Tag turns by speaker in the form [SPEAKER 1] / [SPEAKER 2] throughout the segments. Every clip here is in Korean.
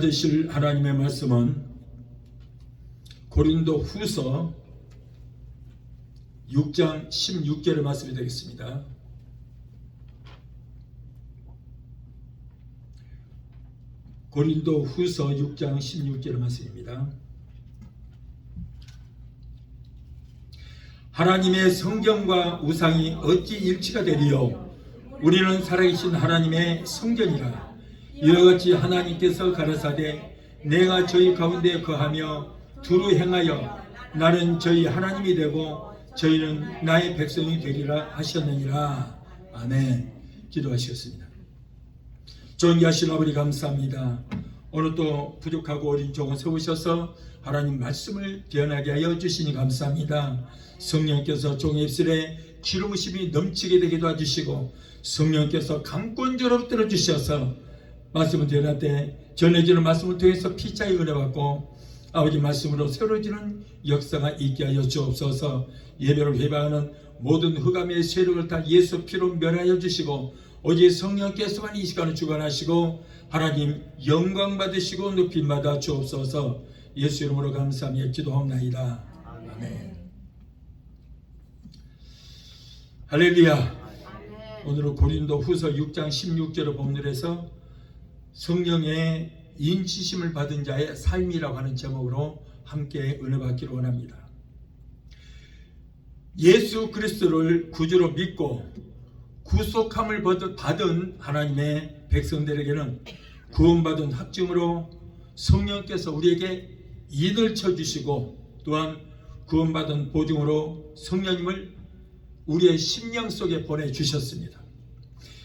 [SPEAKER 1] 받으실 하나님의 말씀은 고린도 후서 6장 16절의 말씀이 되겠습니다. 고린도 후서 6장 16절의 말씀입니다. 하나님의 성전과 우상이 어찌 일치가 되리요? 우리는 살아계신 하나님의 성전이라. 이와 같이 하나님께서 가라사대 내가 저희 가운데 거하며 두루 행하여 나는 저희 하나님이 되고 저희는 나의 백성이 되리라 하셨느니라. 아멘. 기도하시겠습니다. 존귀하신 아버지 감사합니다. 오늘 또 부족하고 어린 종을 세우셔서 하나님 말씀을 대언하게 하여 주시니 감사합니다. 성령께서 종의 입술에 기름부심이 넘치게 되게 도와주시고 성령께서 강권적으로 들어주셔서 말씀을 대언할 때 전해지는 말씀을 통해서 피차의 은혜 받고 아버지 말씀으로 새로워지는 역사가 있게 하여 주옵소서. 예배를 회방하는 모든 흑암의 세력을 다 예수 피로 멸하여 주시고 오직 성령께서만 이 시간을 주관하시고 하나님 영광 받으시고 높임 받아 주옵소서. 예수 이름으로 감사하며 기도합나이다. 아멘. 할렐루야. 오늘은 고린도 후서 6장 16절의 본문에서 성령의 인치심을 받은 자의 삶이라고 하는 제목으로 함께 은혜 받기를 원합니다. 예수 그리스도를 구주로 믿고 구속함을 받은 하나님의 백성들에게는 구원받은 확증으로 성령께서 우리에게 인을 쳐주시고 또한 구원받은 보증으로 성령님을 우리의 심령 속에 보내주셨습니다.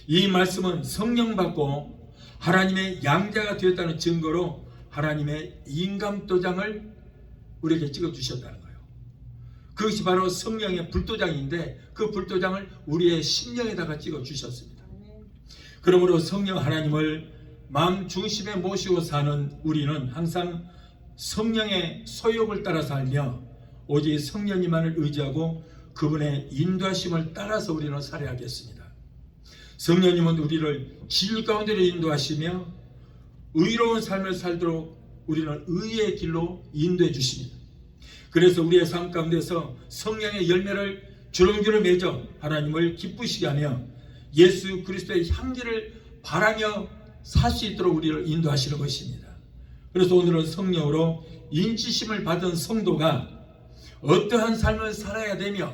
[SPEAKER 1] 이 말씀은 성령 받고 하나님의 양자가 되었다는 증거로 하나님의 인감도장을 우리에게 찍어주셨다는 거예요. 그것이 바로 성령의 불도장인데 그 불도장을 우리의 심령에다가 찍어주셨습니다. 그러므로 성령 하나님을 마음 중심에 모시고 사는 우리는 항상 성령의 소욕을 따라 살며 오직 성령님만을 의지하고 그분의 인도하심을 따라서 우리는 살아야 하겠습니다. 성령님은 우리를 길 가운데로 인도하시며 의로운 삶을 살도록 우리는 의의 길로 인도해 주십니다. 그래서 우리의 삶 가운데서 성령의 열매를 주렁주렁 맺어 하나님을 기쁘시게 하며 예수 그리스도의 향기를 바라며 살 수 있도록 우리를 인도하시는 것입니다. 그래서 오늘은 성령으로 인치심을 받은 성도가 어떠한 삶을 살아야 되며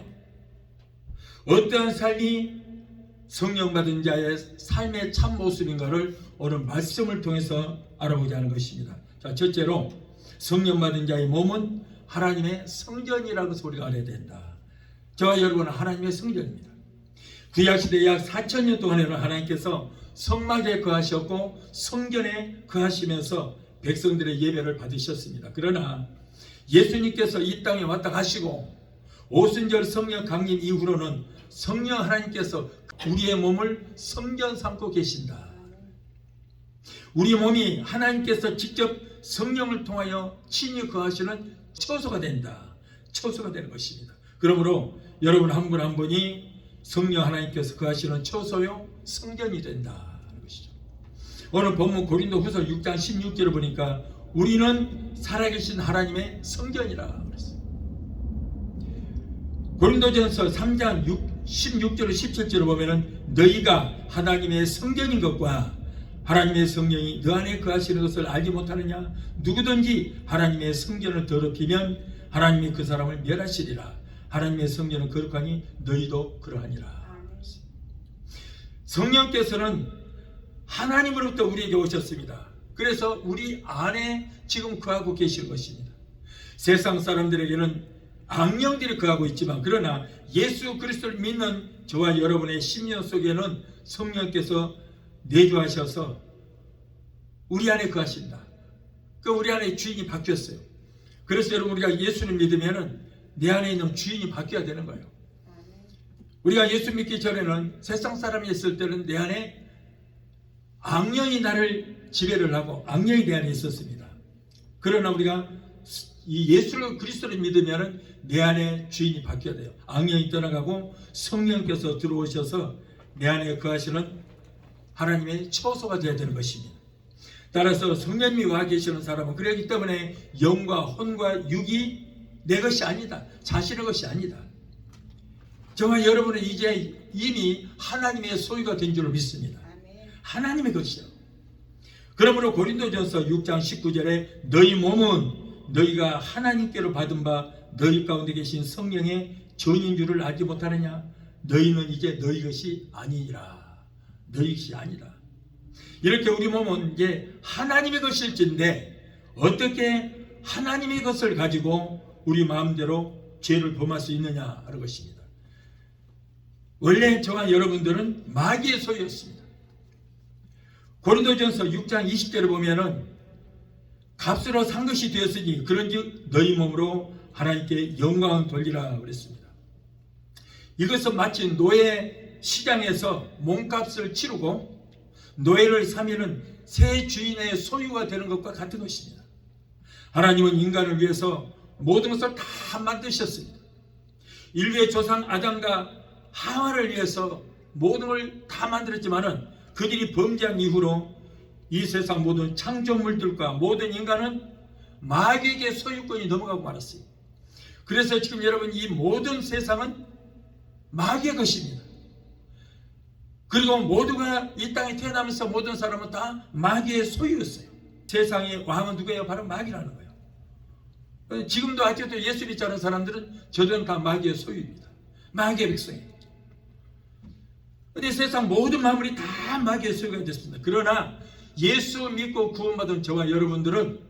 [SPEAKER 1] 어떠한 삶이 성령 받은 자의 삶의 참 모습인가를 오늘 말씀을 통해서 알아보자 하는 것입니다. 자, 첫째로 성령 받은 자의 몸은 하나님의 성전이라고 소리가 알아야 된다. 저와 여러분은 하나님의 성전입니다. 구약시대 약 4000년 동안에는 하나님께서 성막에 거하셨고 성전에 거하시면서 백성들의 예배를 받으셨습니다. 그러나 예수님께서 이 땅에 왔다 가시고 오순절 성령 강림 이후로는 성령 하나님께서 우리의 몸을 성전 삼고 계신다. 우리 몸이 하나님께서 직접 성령을 통하여 친히 거하시는 처소가 된다. 처소가 되는 것입니다. 그러므로 여러분 한 분 한 분이 성령 하나님께서 거하시는 처소요 성전이 된다 하는 것이죠. 오늘 본문 고린도 후서 6장 16절을 보니까 우리는 살아계신 하나님의 성전이라 그랬어요. 고린도전서 3장 16절 17절을 보면은 너희가 하나님의 성전인 것과 하나님의 성령이 너 안에 거하시는 것을 알지 못하느냐? 누구든지 하나님의 성전을 더럽히면 하나님이 그 사람을 멸하시리라. 하나님의 성전은 거룩하니 너희도 그러하니라. 성령께서는 하나님으로부터 우리에게 오셨습니다. 그래서 우리 안에 지금 거하고 계실 것입니다. 세상 사람들에게는 악령들이 거하고 있지만 그러나 예수 그리스도를 믿는 저와 여러분의 심령 속에는 성령께서 내주하셔서 우리 안에 거하신다. 그 우리 안에 주인이 바뀌었어요. 그래서 여러분 우리가 예수를 믿으면은 내 안에 있는 주인이 바뀌어야 되는 거예요. 우리가 예수 믿기 전에는 세상 사람이 있을 때는 내 안에 악령이 나를 지배를 하고 악령이 내 안에 있었습니다. 그러나 우리가 이 예수를 그리스도를 믿으면은 내 안에 주인이 바뀌어야 돼요. 악령이 떠나가고 성령께서 들어오셔서 내 안에 거하시는 하나님의 처소가 되어야 되는 것입니다. 따라서 성령님이 와 계시는 사람은 그렇기 때문에 영과 혼과 육이 내 것이 아니다. 자신의 것이 아니다. 저와 여러분은 이제 이미 하나님의 소유가 된 줄 믿습니다. 하나님의 것이요. 그러므로 고린도전서 6장 19절에 너희 몸은 너희가 하나님께로 받은 바 너희 가운데 계신 성령의 전인 줄을 알지 못하느냐. 너희는 이제 너희 것이 아니니라. 너희 것이 아니라. 이렇게 우리 몸은 이제 하나님의 것일진데 어떻게 하나님의 것을 가지고 우리 마음대로 죄를 범할 수 있느냐 하는 것입니다. 원래 저와 여러분들은 마귀의 소유였습니다. 고린도전서 6장 20절에 보면은 값으로 산 것이 되었으니 그런즉 너희 몸으로 하나님께 영광을 돌리라 그랬습니다. 이것은 마치 노예 시장에서 몸값을 치르고 노예를 사면은 새 주인의 소유가 되는 것과 같은 것입니다. 하나님은 인간을 위해서 모든 것을 다 만드셨습니다. 인류의 조상 아담과 하와를 위해서 모든 걸 다 만들었지만은 그들이 범죄한 이후로 이 세상 모든 창조물들과 모든 인간은 마귀에게 소유권이 넘어가고 말았어요. 그래서 지금 여러분 이 모든 세상은 마귀의 것입니다. 그리고 모두가 이 땅에 태어나면서 모든 사람은 다 마귀의 소유였어요. 세상의 왕은 누구예요? 바로 마귀라는 거예요. 지금도 아직도 예수 믿지 않은 사람들은 저들은 다 마귀의 소유입니다. 마귀의 백성입니다. 근데 세상 모든 만물이 다 마귀의 소유가 됐습니다. 그러나 예수 믿고 구원받은 저와 여러분들은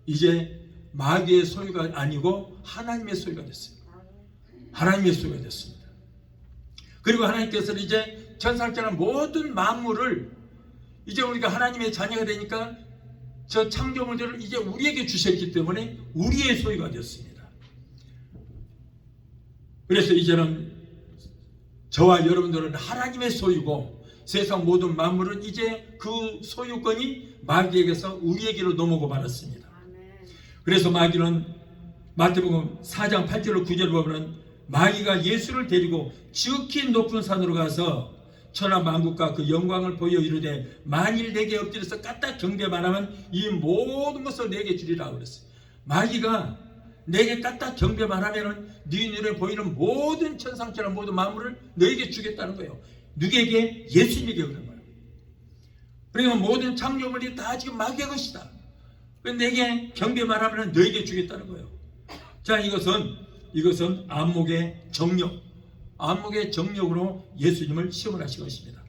[SPEAKER 1] 이제 마귀의 소유가 아니고 하나님의 소유가 됐어요. 하나님의 소유가 됐습니다. 그리고 하나님께서는 이제 천상천하 모든 만물을 이제 우리가 하나님의 자녀가 되니까 저 창조물들을 이제 우리에게 주셨기 때문에 우리의 소유가 되었습니다. 그래서 이제는 저와 여러분들은 하나님의 소유고 세상 모든 만물은 이제 그 소유권이 마귀에게서 우리에게로 넘어오고 말았습니다. 그래서 마귀는 마태복음 4장 8절로 9절을 보면 마귀가 예수를 데리고 지극히 높은 산으로 가서 천하 만국과 그 영광을 보여 이르되 만일 내게 엎드려서 까딱 경배만 하면 이 모든 것을 내게 주리라 그랬어요. 마귀가 내게 까딱 경배만 하면은 네 눈에 보이는 모든 천상천하 모든 만물을 너에게 주겠다는 거예요. 누구에게? 예수님에게 그런 거예요. 그러니까 모든 창조물이 다 지금 마귀의 것이다. 내게 경배만 하면은 너에게 주겠다는 거예요. 자, 이것은 안목의 정력, 안목의 정력으로 예수님을 시험을 하신 것입니다.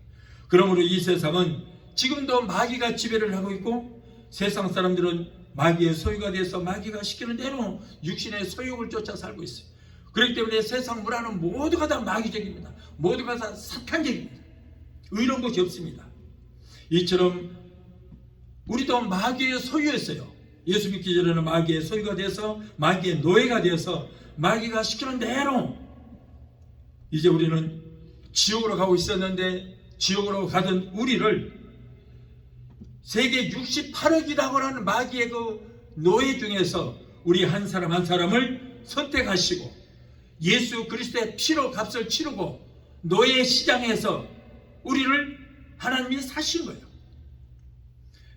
[SPEAKER 1] 그러므로 이 세상은 지금도 마귀가 지배를 하고 있고 세상 사람들은 마귀의 소유가 돼서 마귀가 시키는 대로 육신의 소욕을 쫓아 살고 있어요. 그렇기 때문에 세상 문화는 모두가 다 마귀적입니다. 모두가 다 사탄적입니다. 의로운 것이 없습니다. 이처럼 우리도 마귀의 소유였어요. 예수 믿기 전에는 마귀의 소유가 돼서 마귀의 노예가 되어서 마귀가 시키는 대로 이제 우리는 지옥으로 가고 있었는데 지옥으로 가던 우리를 세계 68억이라고 하는 마귀의 그 노예 중에서 우리 한 사람 한 사람을 선택하시고 예수 그리스도의 피로 값을 치르고 노예 시장에서 우리를 하나님이 사신 거예요.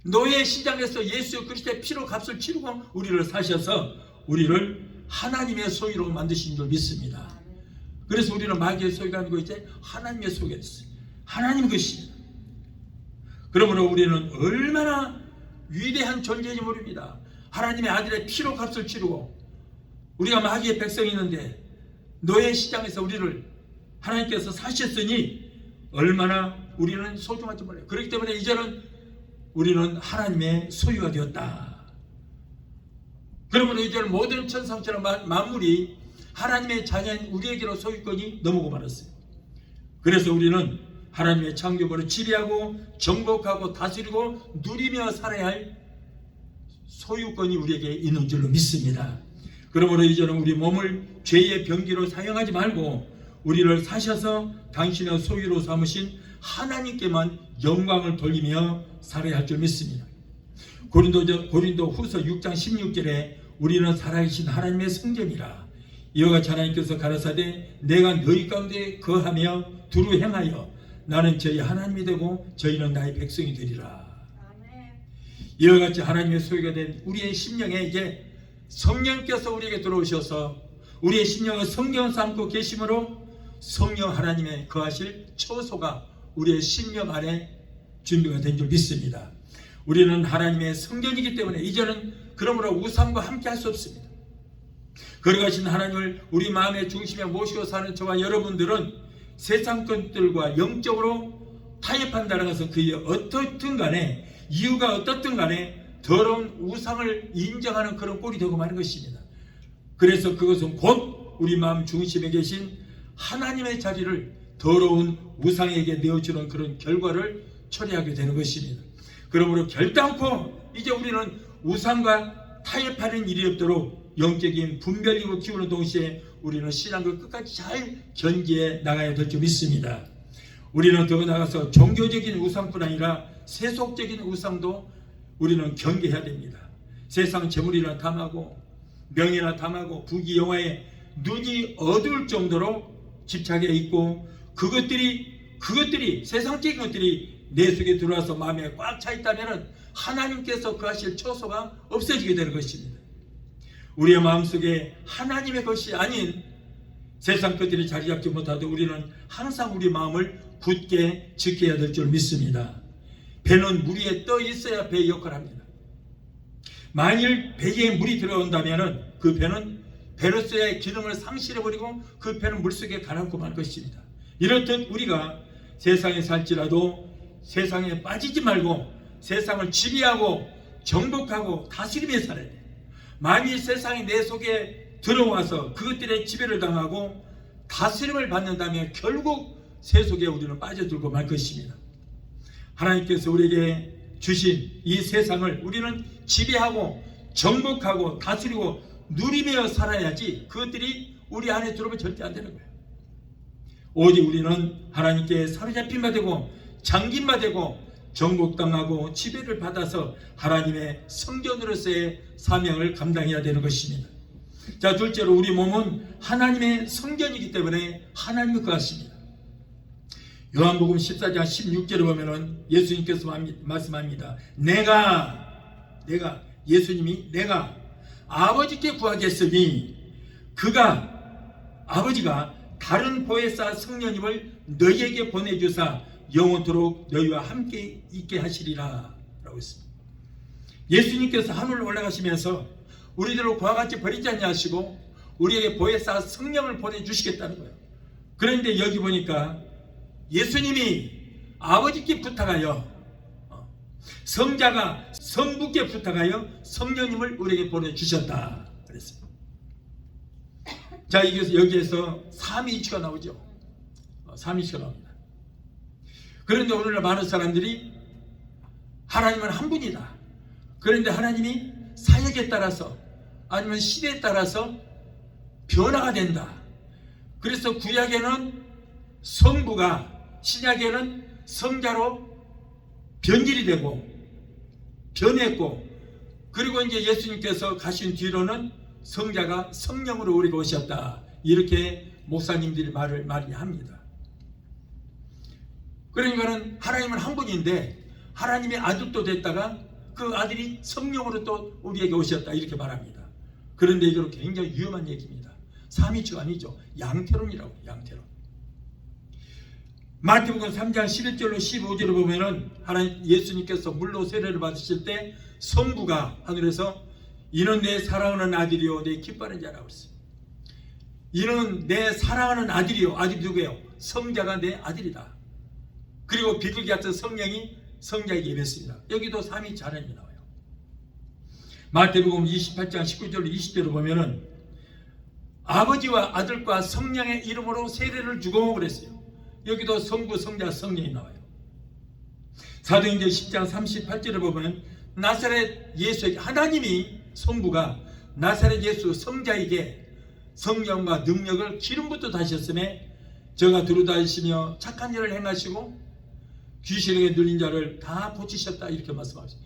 [SPEAKER 1] 노예 시장에서 예수 그리스도의 피로 값을 치르고 우리를 사셔서 우리를 하나님의 소유로 만드신 줄 믿습니다. 그래서 우리는 마귀의 소유가 아니고 이제 하나님의 소유가 됐어요. 하나님 것입니다. 그러므로 우리는 얼마나 위대한 존재인지 모릅니다. 하나님의 아들의 피로 값을 치르고 우리가 마귀의 백성이었는데 노예 시장에서 우리를 하나님께서 사셨으니 얼마나 우리는 소중한지 몰라요. 그렇기 때문에 이제는 우리는 하나님의 소유가 되었다. 그러므로 이제는 모든 천상천하 만물이 하나님의 자녀인 우리에게로 소유권이 넘어오고 말았어요. 그래서 우리는 하나님의 창조물을 지배하고 정복하고 다스리고 누리며 살아야 할 소유권이 우리에게 있는 줄로 믿습니다. 그러므로 이제는 우리 몸을 죄의 병기로 사용하지 말고 우리를 사셔서 당신의 소유로 삼으신 하나님께만 영광을 돌리며 살아야 할 줄 믿습니다. 고린도 후서 6장 16절에 우리는 살아계신 하나님의 성전이라. 이와 같이 하나님께서 가라사대 내가 너희 가운데 거하며 두루 행하여 나는 저희 하나님이 되고 저희는 나의 백성이 되리라. 이와 같이 하나님의 소유가 된 우리의 심령에 이제 성령께서 우리에게 들어오셔서 우리의 심령을 성령 삼고 계심으로 성령 하나님의 거하실 처소가 우리의 심령 안에 준비가 된 줄 믿습니다. 우리는 하나님의 성전이기 때문에 이제는 그러므로 우상과 함께 할 수 없습니다. 거룩하신 하나님을 우리 마음의 중심에 모시고 사는 저와 여러분들은 세상 것들과 영적으로 타협한다는 것은 그게 어떻든 간에 이유가 어떻든 간에 더러운 우상을 인정하는 그런 꼴이 되고 마는 것입니다. 그래서 그것은 곧 우리 마음 중심에 계신 하나님의 자리를 더러운 우상에게 내어주는 그런 결과를 초래하게 되는 것입니다. 그러므로 결단코 이제 우리는 우상과 타협하는 일이 없도록 영적인 분별력을 키우는 동시에 우리는 신앙을 끝까지 잘 견지해 나가야 될 줄 믿습니다. 우리는 더 나아가서 종교적인 우상뿐 아니라 세속적인 우상도 우리는 경계해야 됩니다. 세상 재물이나 탐하고 명예나 탐하고 부귀 영화에 눈이 어두울 정도로 집착해 있고 그것들이 세상적인 것들이 내 속에 들어와서 마음에 꽉 차 있다면 하나님께서 거하실 처소가 없어지게 되는 것입니다. 우리의 마음속에 하나님의 것이 아닌 세상 것들이 자리 잡지 못하도 우리는 항상 우리 마음을 굳게 지켜야 될 줄 믿습니다. 배는 물 위에 떠 있어야 배의 역할을 합니다. 만일 배에 물이 들어온다면 그 배는 배로서의 기능을 상실해버리고 그 배는 물속에 가라앉고 말 것입니다. 이렇듯 우리가 세상에 살지라도 세상에 빠지지 말고 세상을 지배하고 정복하고 다스리며 살아야 돼요. 만일 세상이 내 속에 들어와서 그것들의 지배를 당하고 다스림을 받는다면 결국 세속에 우리는 빠져들고 말 것입니다. 하나님께서 우리에게 주신 이 세상을 우리는 지배하고 정복하고 다스리고 누리며 살아야지 그것들이 우리 안에 들어오면 절대 안 되는 거예요. 오직 우리는 하나님께 사로잡힌 되고 잠긴 되고 정복당하고 지배를 받아서 하나님의 성전으로서의 사명을 감당해야 되는 것입니다. 자, 둘째로 우리 몸은 하나님의 성전이기 때문에 하나님의 것입니다. 요한복음 14장 16절에 보면은 예수님께서 말씀합니다. 예수님이 내가 아버지께 구하겠으니 아버지가 다른 보혜사 성령님을 너희에게 보내주사 영원토록 너희와 함께 있게 하시리라 라고 했습니다. 예수님께서 하늘로 올라가시면서 우리들을 그와 같이 버리지 아니하시고 우리에게 보혜사 성령을 보내주시겠다는 거예요. 그런데 여기 보니까 예수님이 아버지께 부탁하여 성자가 성부께 부탁하여 성령님을 우리에게 보내주셨다 그랬어요. 자, 여기에서 삼위이치가 나오죠. 삼위이치가 나옵니다. 그런데 오늘날 많은 사람들이 하나님은 한 분이다. 그런데 하나님이 사역에 따라서 아니면 시대에 따라서 변화가 된다. 그래서 구약에는 성부가 신약에는 성자로 변질이 되고 변했고 그리고 이제 예수님께서 가신 뒤로는 성자가 성령으로 우리가 오셨다. 이렇게 목사님들이 말을 많이 합니다. 그러니까는 하나님은 한 분인데 하나님의 아들도 됐다가 그 아들이 성령으로 또 우리에게 오셨다 이렇게 말합니다. 그런데 이건 굉장히 위험한 얘기입니다. 삼위치가 아니죠. 양태론이라고. 양태론. 마태복음 3장 11절로 15절을 보면은 하나님 예수님께서 물로 세례를 받으실 때 성부가 하늘에서 이는 내 사랑하는 아들이요 내 기뻐하는 자라고 했어요. 이는 내 사랑하는 아들이요. 아들이 누구예요? 성자가 내 아들이다. 그리고 비둘기 같은 성령이 성자에게 임했습니다. 여기도 삼위일체 하나님이 나와요. 마태복음 28장 19절로 20절을 보면은 아버지와 아들과 성령의 이름으로 세례를 주고 그랬어요. 여기도 성부, 성자, 성령이 나와요. 사도행전 10장 38절을 보면 나사렛 예수에게 하나님이 성부가 나사렛 예수 성자에게 성령과 능력을 기름부터 다셨음에 저가 두루다니시며 착한 일을 행하시고 귀신에게 눌린 자를 다 고치셨다 이렇게 말씀하셨어요.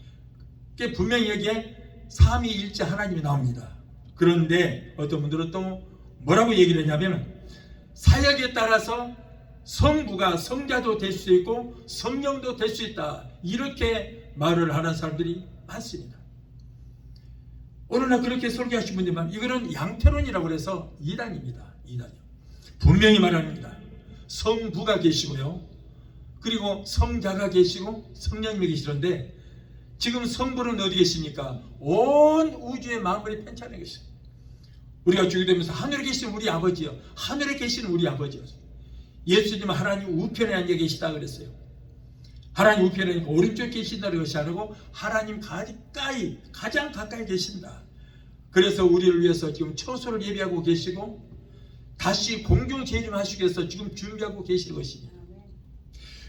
[SPEAKER 1] 분명히 여기에 삼위일체 하나님이 나옵니다. 그런데 어떤 분들은 또 뭐라고 얘기를 했냐면 사역에 따라서 성부가 성자도 될 수 있고 성령도 될 수 있다 이렇게 말을 하는 사람들이 많습니다. 오늘 날 그렇게 설교하신 분들이 많아요. 이거는 양태론이라고 해서 이단입니다. 이단이요. 분명히 말합니다. 성부가 계시고요. 그리고 성자가 계시고 성령님이 계시는데 지금 성부는 어디 계십니까? 온 우주의 만물이 편찬해 계십니다. 우리가 주게 되면서 하늘에 계신 우리 아버지요. 하늘에 계신 우리 아버지요. 예수님은 하나님 우편에 앉아 계시다 그랬어요. 하나님 우편에 오른쪽에 계신다는 것이 아니고 하나님 가장 가까이 계신다. 그래서 우리를 위해서 지금 처소를 예비하고 계시고 다시 공중 재림하시기 위해서 지금 준비하고 계시는 것입니다.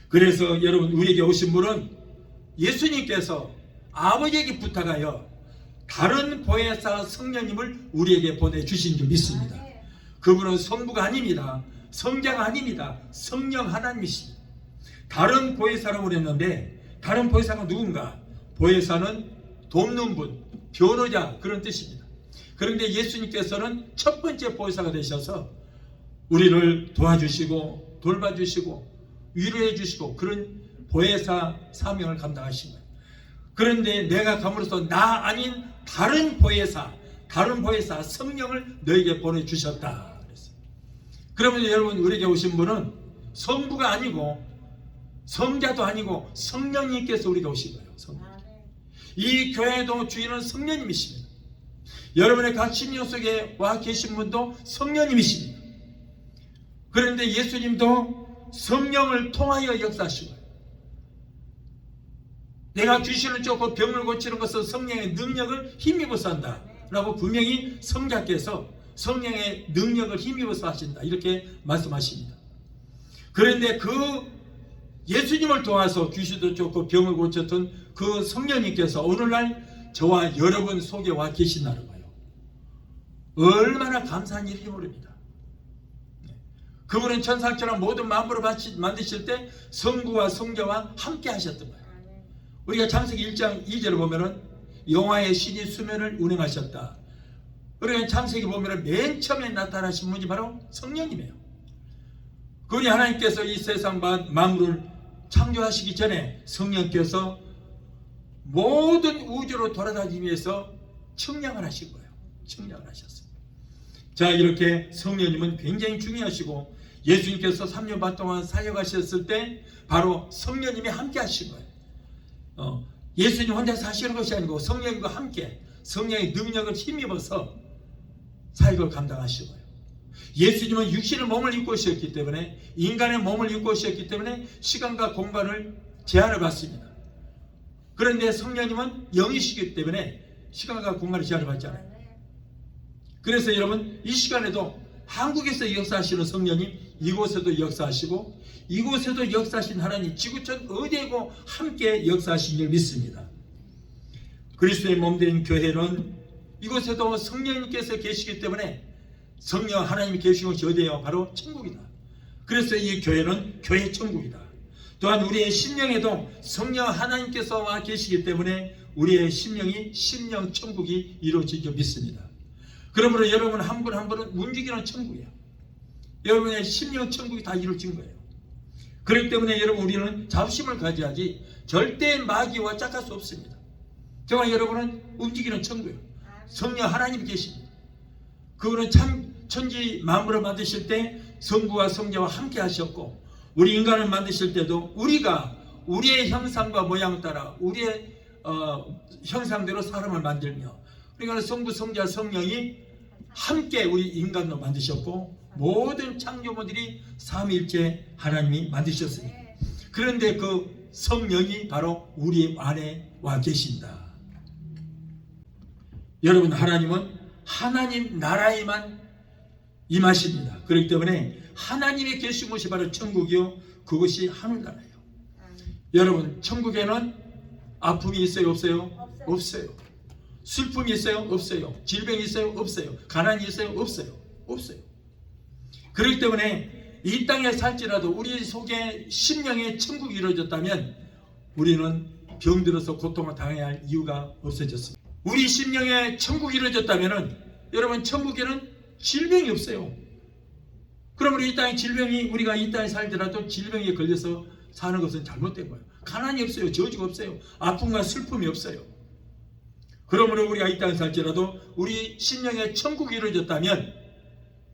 [SPEAKER 1] 그래서 여러분 우리에게 오신 분은 예수님께서 아버지에게 부탁하여 다른 보혜사 성령님을 우리에게 보내주신 줄 믿습니다. 그분은 성부가 아닙니다. 성자가 아닙니다. 성령 하나님이십니다. 다른 보혜사라고 그랬는데 다른 보혜사가 누군가? 보혜사는 돕는 분, 변호자 그런 뜻입니다. 그런데 예수님께서는 첫 번째 보혜사가 되셔서 우리를 도와주시고 돌봐주시고 위로해 주시고 그런 보혜사 사명을 감당하신 거예요. 그런데 내가 감으로써 나 아닌 다른 보혜사 성령을 너에게 보내주셨다. 그러면 여러분 우리에게 오신 분은 성부가 아니고 성자도 아니고 성령님께서 우리가 오신 거예요. 이 교회도 주인은 성령님이십니다. 여러분의 각 심령 속에 와 계신 분도 성령님이십니다. 그런데 예수님도 성령을 통하여 역사하시고 내가 주시는 그 병을 고치는 것은 성령의 능력을 힘입어서 한다 라고 분명히 성자께서 성령의 능력을 힘입어서 하신다 이렇게 말씀하십니다. 그런데 그 예수님을 도와서 귀신도 쫓고 병을 고쳤던 그 성령님께서 오늘날 저와 여러분 속에 와 계신다는 거예요. 얼마나 감사한 일인지 모릅니다. 그분은 천상천하 모든 만물을 만드실 때 성부와 성자와 함께 하셨던 거예요. 우리가 창세기 1장 2절을 보면은 영화의 신이 수면을 운행하셨다. 우리가 창세기 보면은 맨 처음에 나타나신 분이 바로 성령님이에요. 그분이 하나님께서 이 세상 만물을 창조하시기 전에 성령께서 모든 우주로 돌아다니기 위해서 청량을 하신 거예요. 청량을 하셨어요. 자, 이렇게 성령님은 굉장히 중요하시고 예수님께서 3년 반 동안 사역하셨을 때 바로 성령님이 함께 하신 거예요. 예수님 혼자 사시는 것이 아니고 성령님과 함께 성령의 능력을 힘입어서 사역을 감당하신 거예요. 예수님은 육신의 몸을 입고 오셨기 때문에 인간의 몸을 입고 오셨기 때문에 시간과 공간을 제한을 받습니다. 그런데 성령님은 영이시기 때문에 시간과 공간을 제한을 받지 않아요. 그래서 여러분 이 시간에도 한국에서 역사하시는 성령님 이곳에도 역사하시고 이곳에도 역사하신 하나님 지구촌 어디에고 함께 역사하신 줄 믿습니다. 그리스도의 몸된 교회는 이곳에도 성령님께서 계시기 때문에 성령 하나님이 계시는 곳이 어디예요? 바로 천국이다. 그래서 이 교회는 교회 천국이다. 또한 우리의 심령에도 성령 하나님께서 와 계시기 때문에 우리의 심령이 심령 천국이 이루어진 줄 믿습니다. 그러므로 여러분 한 분 한 분은 움직이는 천국이에요. 여러분의 심령 천국이 다 이루어진 거예요. 그렇기 때문에 여러분 우리는 자부심을 가져야지 절대 마귀와 짝할 수 없습니다. 정말 여러분은 움직이는 천국이에요. 성령 하나님이 계십니다. 그분은 참 천지 만물을 만드실 때 성부와 성자와 함께 하셨고 우리 인간을 만드실 때도 우리가 우리의 형상과 모양을 따라 우리의 형상대로 사람을 만들며 그러니까 성부 성자 성령이 함께 우리 인간도 만드셨고 모든 창조물들이 삼위일체 하나님이 만드셨습니다. 그런데 그 성령이 바로 우리 안에 와 계신다. 여러분 하나님은 하나님 나라에만 임하십니다. 그렇기 때문에 하나님이 계신 곳이 바로 천국이요 그것이 하늘나라예요. 여러분 천국에는 아픔이 있어요 없어요? 없어요. 슬픔이 있어요? 없어요. 질병이 있어요? 없어요. 가난이 있어요? 없어요. 없어요. 그렇기 때문에 이 땅에 살지라도 우리 속에 심령의 천국이 이루어졌다면 우리는 병들어서 고통을 당해야 할 이유가 없어졌습니다. 우리 심령의 천국이 이루어졌다면 여러분 천국에는 질병이 없어요. 그럼 우리 이 땅에 질병이 우리가 이 땅에 살더라도 질병에 걸려서 사는 것은 잘못된 거예요. 가난이 없어요. 저주가 없어요. 아픔과 슬픔이 없어요. 그러므로 우리가 이 땅에 살지라도 우리 심령의 천국이 이루어졌다면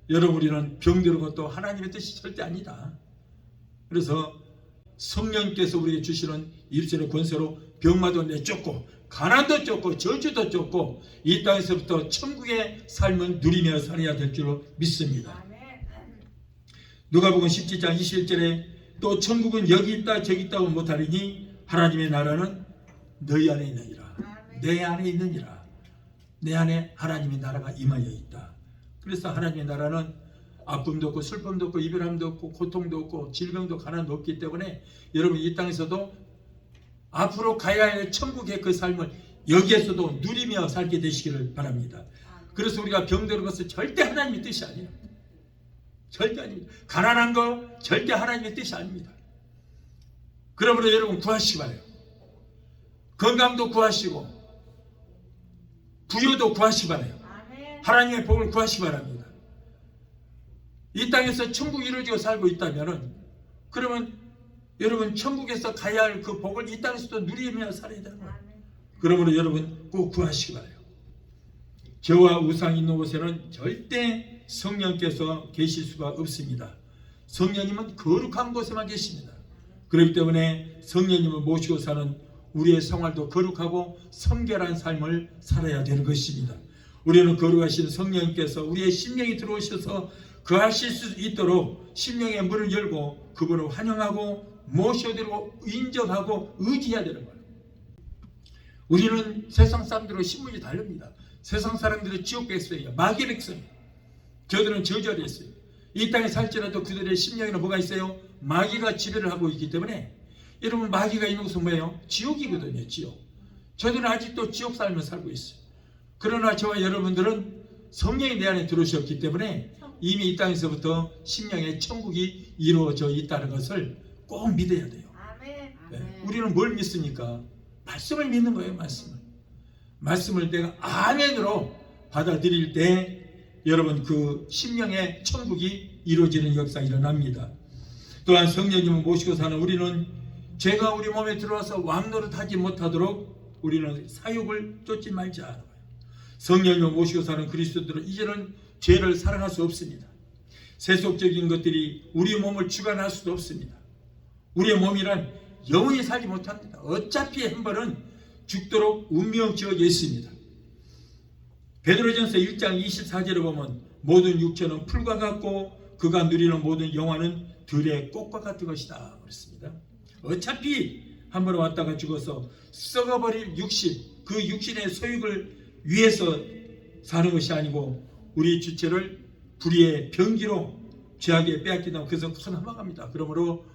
[SPEAKER 1] 여러분 우리는 병들은 것도 하나님의 뜻이 절대 아니다. 그래서 성령께서 우리에게 주시는 일전의 권세로 병마도 내쫓고 가난도 쫓고 저주도 쫓고 이 땅에서부터 천국의 삶을 누리며 살아야 될 줄로 믿습니다. 누가복음 17장 21절에 또 천국은 여기 있다 저기 있다고 못하리니 하나님의 나라는 너희 안에 있느니라. 내 안에 있느니라. 내 안에 하나님의 나라가 임하여 있다. 그래서 하나님의 나라는 아픔도 없고 슬픔도 없고 이별함도 없고 고통도 없고 질병도 가난도 없기 때문에 여러분 이 땅에서도 앞으로 가야 할 천국의 그 삶을 여기에서도 누리며 살게 되시기를 바랍니다. 그래서 우리가 병드는 것은 절대 하나님의 뜻이 아니에요. 절대 아닙니다. 가난한 거 절대 하나님의 뜻이 아닙니다. 그러므로 여러분 구하시기 바라요. 건강도 구하시고 부여도 구하시기 바라요. 하나님의 복을 구하시기 바랍니다. 이 땅에서 천국이 이루어지고 살고 있다면 그러면 여러분 천국에서 가야 할 그 복을 이 땅에서도 누리며 살아야 되는 거예요. 그러므로 여러분 꼭 구하시기 바라요. 저와 우상이 있는 곳에는 절대 성령께서 계실 수가 없습니다. 성령님은 거룩한 곳에만 계십니다. 그렇기 때문에 성령님을 모시고 사는 우리의 생활도 거룩하고 성결한 삶을 살아야 되는 것입니다. 우리는 거룩하신 성령님께서 우리의 심령이 들어오셔서 거하실 수 있도록 심령의 문을 열고 그분을 환영하고 모셔드리고 인정하고 의지해야 되는 거예요. 우리는 세상 사람들과 신분이 다릅니다. 세상 사람들은 지옥 백성이에요. 마귀 백성이에요. 저들은 저주를 했어요. 이 땅에 살지라도 그들의 심령에는 뭐가 있어요? 마귀가 지배를 하고 있기 때문에 여러분 마귀가 있는 곳은 뭐예요? 지옥이거든요. 지옥. 저들은 아직도 지옥 삶을 살고 있어요. 그러나 저와 여러분들은 성령이 내 안에 들어오셨기 때문에 이미 이 땅에서부터 심령의 천국이 이루어져 있다는 것을 꼭 믿어야 돼요. 네. 우리는 뭘 믿습니까? 말씀을 믿는 거예요. 말씀을 내가 아멘으로 받아들일 때 여러분 그 심령의 천국이 이루어지는 역사가 일어납니다. 또한 성령님을 모시고 사는 우리는 죄가 우리 몸에 들어와서 왕노릇하지 못하도록 우리는 사욕을 쫓지 말자. 성령님을 모시고 사는 그리스도들은 이제는 죄를 사랑할 수 없습니다. 세속적인 것들이 우리 몸을 주관할 수도 없습니다. 우리의 몸이란 영원히 살지 못합니다. 어차피 한 번은 죽도록 운명 지어져 있습니다. 베드로전서 1장 24절에 보면 모든 육체는 풀과 같고 그가 누리는 모든 영화는 들의 꽃과 같은 것이다 그랬습니다. 어차피 한 번 왔다가 죽어서 썩어버릴 육신, 그 육신의 소욕을 위해서 사는 것이 아니고 우리 주체를 불의의 병기로 죄악에 빼앗긴다고 그래서 큰 함박합니다. 그러므로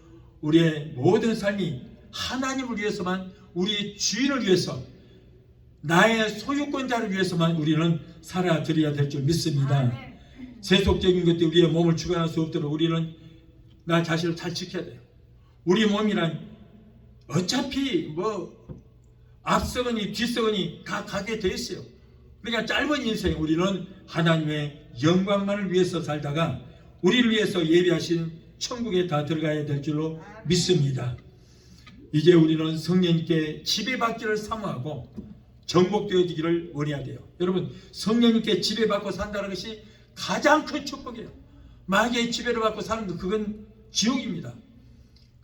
[SPEAKER 1] 우리의 모든 삶이 하나님을 위해서만, 우리 주인을 위해서, 나의 소유권자를 위해서만 우리는 살아드려야 될 줄 믿습니다. 세속적인 것들이 우리의 몸을 주관할 수 없도록 우리는 나 자신을 잘 지켜야 돼요. 우리 몸이란 어차피 앞서거니 뒤서거니 다 가게 돼 있어요. 그러니까 짧은 인생 우리는 하나님의 영광만을 위해서 살다가 우리를 위해서 예비하신 천국에 다 들어가야 될 줄로 믿습니다. 이제 우리는 성령님께 지배받기를 사모하고 정복되어지기를 원해야 돼요. 여러분 성령님께 지배받고 산다는 것이 가장 큰 축복이에요. 마귀의 지배를 받고 사는 것 그건 지옥입니다.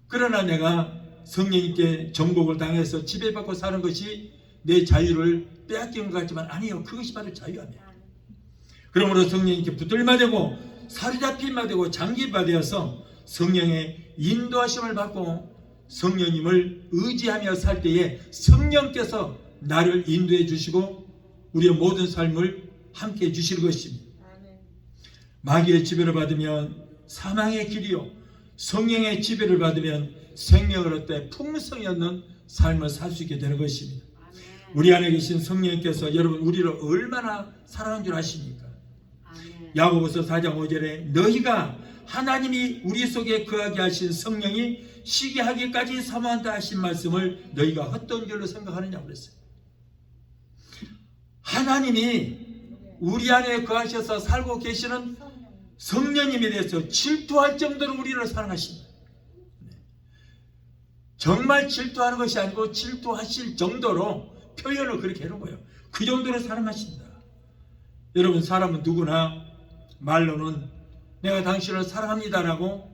[SPEAKER 1] 그러나 내가 성령님께 정복을 당해서 지배받고 사는 것이 내 자유를 빼앗기는 것 같지만 아니요. 그것이 바로 자유함이에요. 그러므로 성령님께 붙들마 되고 사로잡힐마 되고 장기바 되어서 성령의 인도하심을 받고 성령님을 의지하며 살 때에 성령께서 나를 인도해 주시고 우리의 모든 삶을 함께 해 주실 것입니다. 마귀의 지배를 받으면 사망의 길이요, 성령의 지배를 받으면 생명을 얻되 풍성이 얻는 삶을 살 수 있게 되는 것입니다. 우리 안에 계신 성령님께서 여러분 우리를 얼마나 사랑한 줄 아십니까? 야고보서 4장 5절에 너희가 하나님이 우리 속에 거하게 하신 성령이 시기하기까지 사모한다 하신 말씀을 너희가 헛된 줄로 생각하느냐고 그랬어요. 하나님이 우리 안에 거하셔서 살고 계시는 성령님에 대해서 질투할 정도로 우리를 사랑하십니다. 정말 질투하는 것이 아니고 질투하실 정도로 표현을 그렇게 해놓은 거예요. 그 정도로 사랑하신다. 여러분, 사람은 누구나 말로는 내가 당신을 사랑합니다라고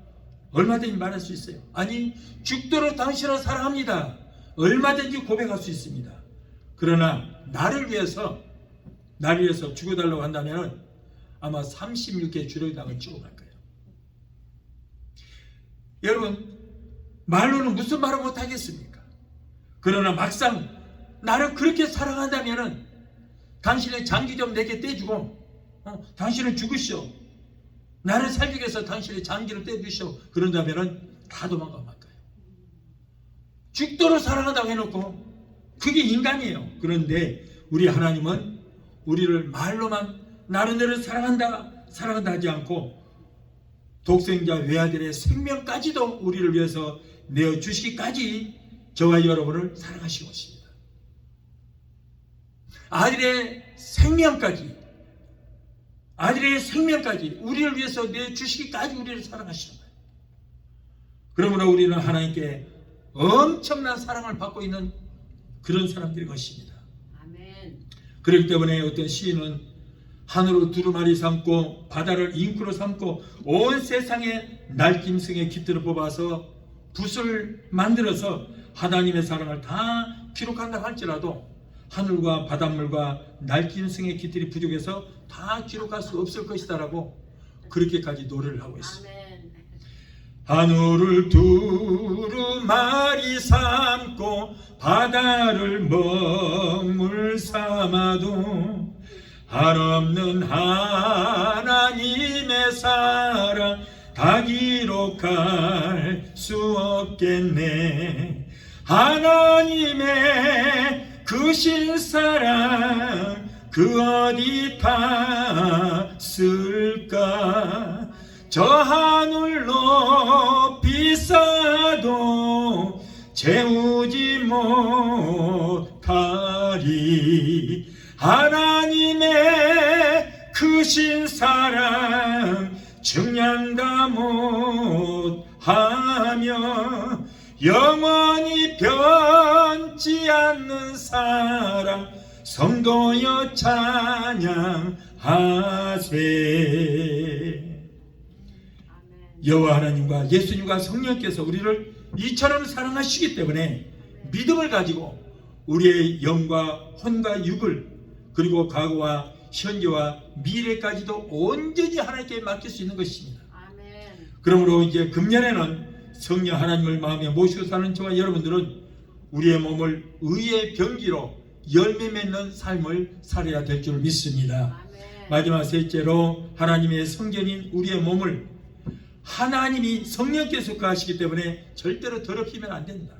[SPEAKER 1] 얼마든지 말할 수 있어요. 아니, 죽도록 당신을 사랑합니다, 얼마든지 고백할 수 있습니다. 그러나 나를 위해서 죽어달라고 한다면 아마 36개 주려다가 죽어갈 거예요. 여러분, 말로는 무슨 말을 못하겠습니까? 그러나 막상 나를 그렇게 사랑한다면 당신의 장기 좀 내게 떼주고 당신은 죽으시오, 나를 살기 위해서 당신의 장기를 떼주시오, 그런다면 다 도망가 말 거예요. 죽도록 사랑한다고 해놓고 그게 인간이에요. 그런데 우리 하나님은 우리를 말로만 나는 너를 사랑한다 하지 않고 독생자 외아들의 생명까지도 우리를 위해서 내어주시기까지 저와 여러분을 사랑하신 것입니다. 아들의 생명까지 우리를 위해서 내주시기까지 우리를 사랑하시는 거예요. 그러므로 우리는 하나님께 엄청난 사랑을 받고 있는 그런 사람들인 것입니다.
[SPEAKER 2] 아멘.
[SPEAKER 1] 그렇기 때문에 어떤 시인은 하늘을 두루마리 삼고 바다를 잉크로 삼고 온 세상에 날짐승의 깃들을 뽑아서 붓을 만들어서 하나님의 사랑을 다 기록한다 할지라도 하늘과 바닷물과 날짐승의 깃들이 부족해서 다 기록할 수 없을 것이다라고 그렇게까지 노래를 하고 있습니다.
[SPEAKER 2] 아멘.
[SPEAKER 1] 하늘을 두루마리 삼고 바다를 먹물 삼아도 한없는 하나님의 사랑 다 기록할 수 없겠네. 하나님의 크신 사랑 그 어디 닿았을까. 저 하늘 높이 쌓아도 채우지 못하리. 하나님의 크신 사랑 측량 다 못하며 영원히 변치 않는 사랑 성도여 찬양하세. 여호와 하나님과 예수님과 성령께서 우리를 이처럼 사랑하시기 때문에 믿음을 가지고 우리의 영과 혼과 육을 그리고 과거와 현재와 미래까지도 온전히 하나님께 맡길 수 있는 것입니다.
[SPEAKER 2] 아멘.
[SPEAKER 1] 그러므로 이제 금년에는 성령 하나님을 마음에 모시고 사는 저와 여러분들은 우리의 몸을 의의 병기로 열매 맺는 삶을 살아야 될 줄 믿습니다.
[SPEAKER 2] 아멘.
[SPEAKER 1] 마지막 셋째로 하나님의 성전인 우리의 몸을 하나님이 성령께서 거하시기 때문에 절대로 더럽히면 안 된다.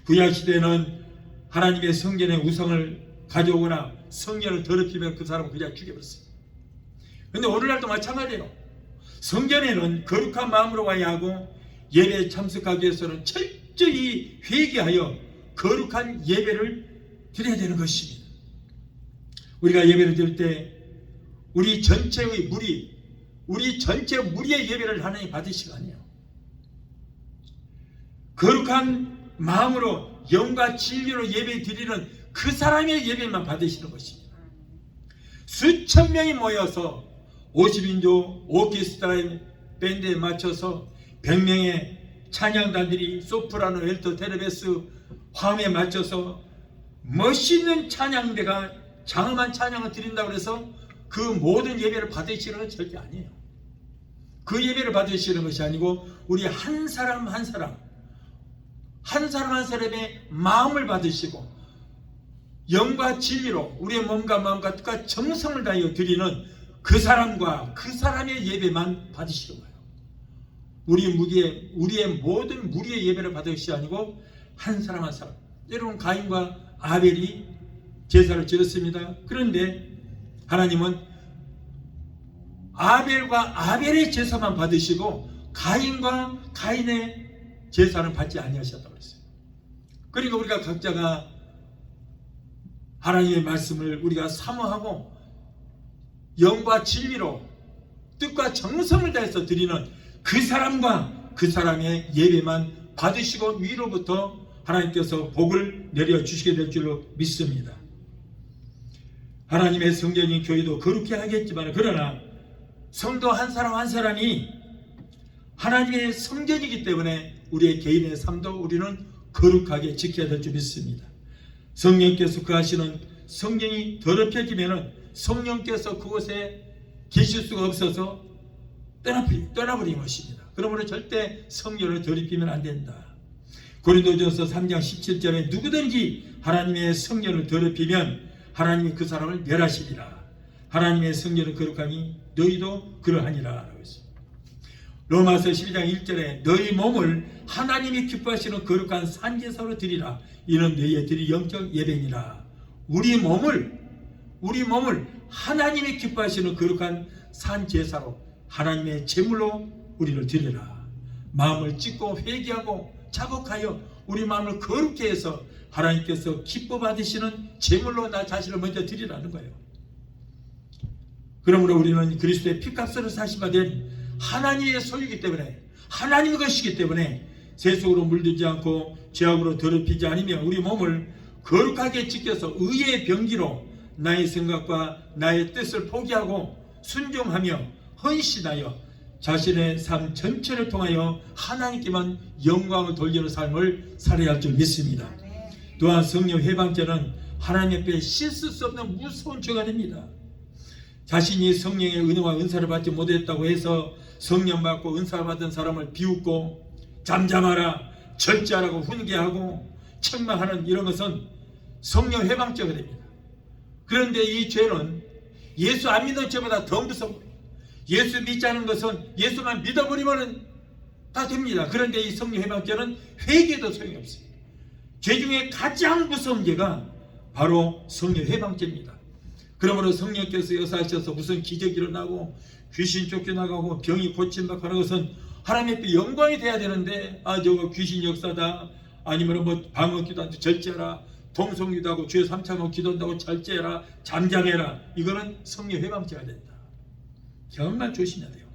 [SPEAKER 1] 구약시대는 하나님의 성전에 우상을 가져오거나 성전을 더럽히면 그 사람은 그냥 죽여버렸어요. 그런데 오늘날도 마찬가지예요. 성전에는 거룩한 마음으로 와야 하고 예배에 참석하기 위해서는 철저히 회개하여 거룩한 예배를 드려야 되는 것입니다. 우리가 예배를 드릴 때 우리 전체의 무리의 예배를 하나님 받으시고 아니에요. 거룩한 마음으로 영과 진리로 예배 드리는 그 사람의 예배만 받으시는 것입니다. 수천 명이 모여서 50인조 오케스트라의 밴드에 맞춰서 100명의 찬양단들이 소프라노, 엘토, 테르베스, 화음에 맞춰서 멋있는 찬양대가 장엄한 찬양을 드린다고 해서 그 모든 예배를 받으시는 건 절대 아니에요. 그 예배를 받으시는 것이 아니고 우리 한 사람 한 사람의 마음을 받으시고 영과 진리로 우리의 몸과 마음과 뜻과 정성을 다하여 드리는 그 사람과 그 사람의 예배만 받으시는 거예요. 우리의 모든 무리의 예배를 받을 것이 아니고 한 사람 한 사람. 여러분, 가인과 아벨이 제사를 지었습니다. 그런데 하나님은 아벨과 아벨의 제사만 받으시고 가인과 가인의 제사는 받지 아니하셨다고 그랬어요. 그러니까 우리가 각자가 하나님의 말씀을 우리가 사모하고 영과 진리로 뜻과 정성을 다해서 드리는 그 사람과 그 사람의 예배만 받으시고 위로부터 하나님께서 복을 내려주시게 될 줄로 믿습니다. 하나님의 성전인 교회도 거룩히 하겠지만, 그러나 성도 한 사람 한 사람이 하나님의 성전이기 때문에 우리의 개인의 삶도 우리는 거룩하게 지켜야 될 줄 믿습니다. 성령께서 거하시는 성전이 더럽혀지면 성령께서 그곳에 계실 수가 없어서 떠나버린 것입니다. 그러므로 절대 성전을 더럽히면 안 된다. 고린도전서 3장 17절에 누구든지 하나님의 성전을 더럽히면 하나님이 그 사람을 멸하시리라. 하나님의 성전을 거룩하니 너희도 그러하니라 라고 했습니다. 로마서 12장 1절에 너희 몸을 하나님이 기뻐하시는 거룩한 산제사로 드리라. 이는 너희의 드릴 영적 예배니라. 우리 몸을 하나님이 기뻐하시는 거룩한 산제사로, 하나님의 제물로 우리를 드리라. 마음을 찢고 회개하고 자복하여 우리 마음을 거룩게 해서 하나님께서 기뻐 받으시는 제물로 나 자신을 먼저 드리라는 거예요. 그러므로 우리는 그리스도의 피값으로 사시바 된 하나님의 소유이기 때문에, 하나님의 것이기 때문에 세속으로 물들지 않고 죄악으로 더럽히지 않으며 우리 몸을 거룩하게 지켜서 의의 병기로 나의 생각과 나의 뜻을 포기하고 순종하며 헌신하여 자신의 삶 전체를 통하여 하나님께만 영광을 돌리는 삶을 살아야 할 줄 믿습니다. 또한 성령 회방죄는 하나님 앞에 씻을 수 없는 무서운 죄가 됩니다. 자신이 성령의 은혜와 은사를 받지 못했다고 해서 성령 받고 은사 받은 사람을 비웃고 잠잠하라, 절제하라고 훈계하고 책망하는 이런 것은 성령 회방죄가 됩니다. 그런데 이 죄는 예수 안 믿는 죄보다 더 무서워요. 예수 믿지 않은 것은 예수만 믿어버리면 다 됩니다. 그런데 이 성령 회방죄는 회개도 소용이 없습니다. 죄 중에 가장 무서운 죄가 바로 성령 회방죄입니다. 그러므로 성령께서 역사하셔서 무슨 기적이 일어나고 귀신 쫓겨나가고 병이 고침받고 하는 것은 하나님 앞에 영광이 돼야 되는데, 저거 귀신 역사다, 아니면 뭐 방언기도한테 절제하라, 동성기도 하고 주의 3차원 기도한다고 절제해라, 잠잠해라, 이거는 성령 회방죄가 된다. 정말 조심해야 돼요.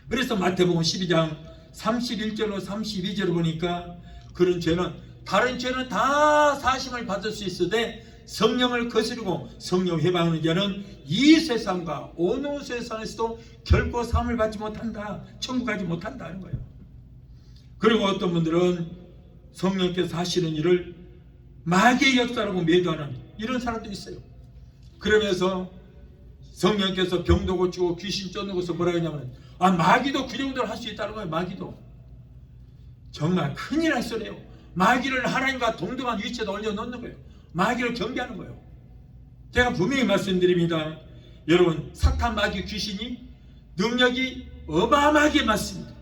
[SPEAKER 1] 그래서 마태복음 12장 31절로 32절을 보니까 그런 죄는, 다른 죄는 다 사심을 받을 수 있으되 성령을 거스르고 성령 회방하는 자는 이 세상과 어느 세상에서도 결코 사함을 받지 못한다, 천국 가지 못한다 하는 거예요. 그리고 어떤 분들은 성령께서 하시는 일을 마귀의 역사라고 매도하는 이런 사람도 있어요. 그러면서 성령께서 병도 고치고 귀신 쫓는 것을 뭐라 하냐면, 마귀도 그 정도로 할 수 있다는 거예요. 마귀도. 정말 큰일 날 소리예요. 마귀를 하나님과 동등한 위치에 올려놓는 거예요. 마귀를 경계하는 거예요. 제가 분명히 말씀드립니다. 여러분, 사탄, 마귀, 귀신이 능력이 어마어마하게 많습니다.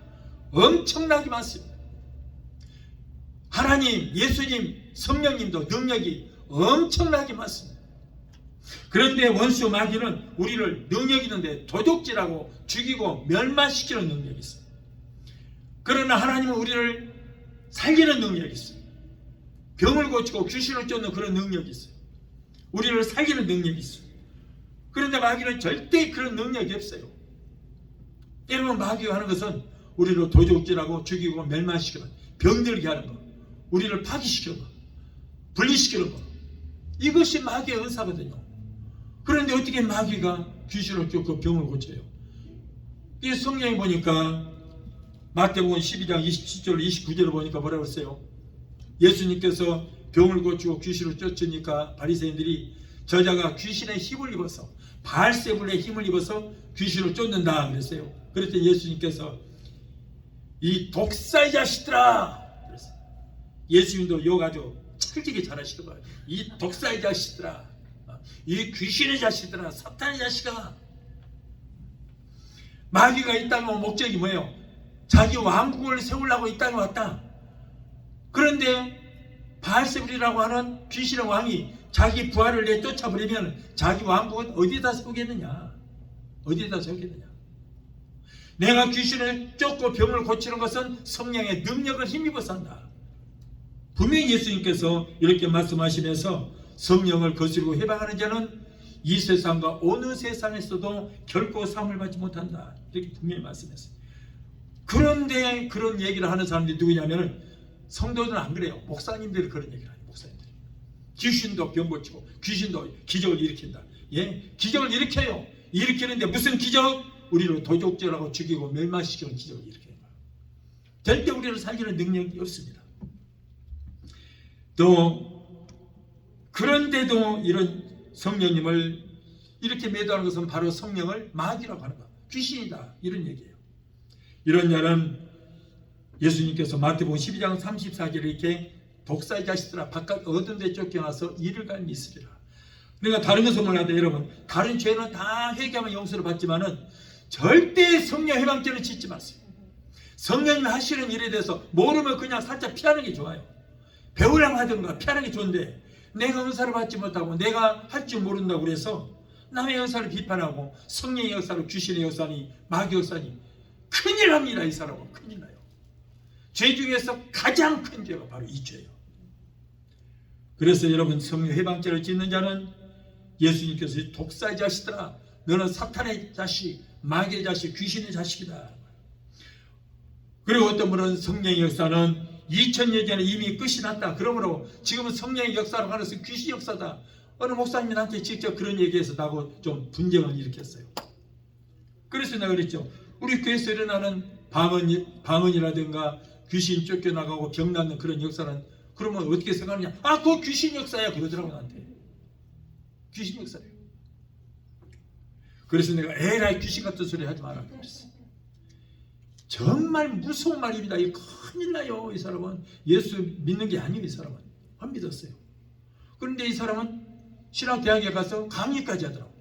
[SPEAKER 1] 엄청나게 많습니다. 하나님, 예수님, 성령님도 능력이 엄청나게 많습니다. 그런데 원수 마귀는 우리를 능력 있는데 도둑질하고 죽이고 멸망시키는 능력이 있어요. 그러나 하나님은 우리를 살리는 능력이 있어요. 병을 고치고 귀신을 쫓는 그런 능력이 있어요. 우리를 살리는 능력이 있어요. 그런데 마귀는 절대 그런 능력이 없어요. 때로는 마귀가 하는 것은 우리를 도둑질하고 죽이고 멸망시키는, 병들게 하는 것, 우리를 파괴시키는 것, 분리시키는 것, 이것이 마귀의 은사거든요. 그런데 어떻게 마귀가 귀신을 쫓고 병을 고쳐요? 이 성경에 보니까 마태복음 12장 27절 29절을 보니까 뭐라고 했어요? 예수님께서 병을 고치고 귀신을 쫓으니까 바리새인들이 저자가 귀신의 힘을 입어서, 바알세불의 힘을 입어서 귀신을 쫓는다 그랬어요. 그랬더니 예수님께서 이 독사의 자식들아 그랬어요. 예수님도 욕 아주 찰지게 잘하시더라고요. 이 독사의 자식들아, 이 귀신의 자식들아, 사탄의 자식아. 마귀가 이 땅에 온 목적이 뭐예요? 자기 왕국을 세우려고 이 땅에 왔다. 그런데 바알세불이라고 하는 귀신의 왕이 자기 부하를 내쫓아버리면 자기 왕국은 어디에다 세우겠느냐? 어디에다 세우겠느냐? 내가 귀신을 쫓고 병을 고치는 것은 성령의 능력을 힘입어서 한다. 분명히 예수님께서 이렇게 말씀하시면서 성령을 거스르고 해방하는 자는 이 세상과 어느 세상에서도 결코 사함을 받지 못한다. 이렇게 분명히 말씀했어요. 그런데 그런 얘기를 하는 사람들이 누구냐면 성도들은 안 그래요. 목사님들이 그런 얘기를 해요. 목사님들이 귀신도 병 고치고 귀신도 기적을 일으킨다. 예, 기적을 일으켜요. 일으키는데 무슨 기적? 우리를 도적질하고 죽이고 멸망시키는 기적을 일으키는 거예요. 절대 우리를 살리는 능력이 없습니다. 또 그런데도 이런 성령님을 이렇게 매도하는 것은 바로 성령을 마귀라고 하는 거예요. 귀신이다 이런 얘기예요. 이런 자는 예수님께서 마태복음 12장 34절에 이렇게 독사의 자식들아 바깥 어두운 데 쫓겨나서 이를 갈미 있으리라. 내가 다른 것은 몰라도 여러분 다른 죄는 다 회개하면 용서를 받지만은 절대 성령 해방죄를 짓지 마세요. 성령님이 하시는 일에 대해서 모르면 그냥 살짝 피하는 게 좋아요. 배우려고 하든가 피하는 게 좋은데 내가 은사를 받지 못하고 내가 할 줄 모른다고 그래서 남의 역사를 비판하고 성령의 역사를 귀신의 역사니 마귀 역사니 큰일 납니다. 이 사람은 큰일 나요. 죄 중에서 가장 큰 죄가 바로 이 죄예요. 그래서 여러분 성령 해방죄를 짓는 자는 예수님께서 독사의 자식들아 너는 사탄의 자식 마귀의 자식 귀신의 자식이다. 그리고 어떤 분은 성령의 역사는 2000년 전에 이미 끝이 났다. 그러므로 지금은 성령의 역사로 가는 것은 귀신 역사다. 어느 목사님한테 직접 그런 얘기해서 나하고 좀 분쟁을 일으켰어요. 그래서 내가 그랬죠. 우리 교회에서 일어나는 방언이라든가 귀신 쫓겨나가고 병 낫는 그런 역사는 그러면 어떻게 생각하느냐. 아, 그거 귀신 역사야 그러더라고 나한테. 귀신 역사래요. 그래서 내가 에라이 귀신 같은 소리 하지 마라 그랬어. 정말 무서운 말입니다. 이 큰일 나요. 이 사람은 예수 믿는 게 아니에요. 이 사람은 안 믿었어요. 그런데 이 사람은 신학대학에 가서 강의까지 하더라고.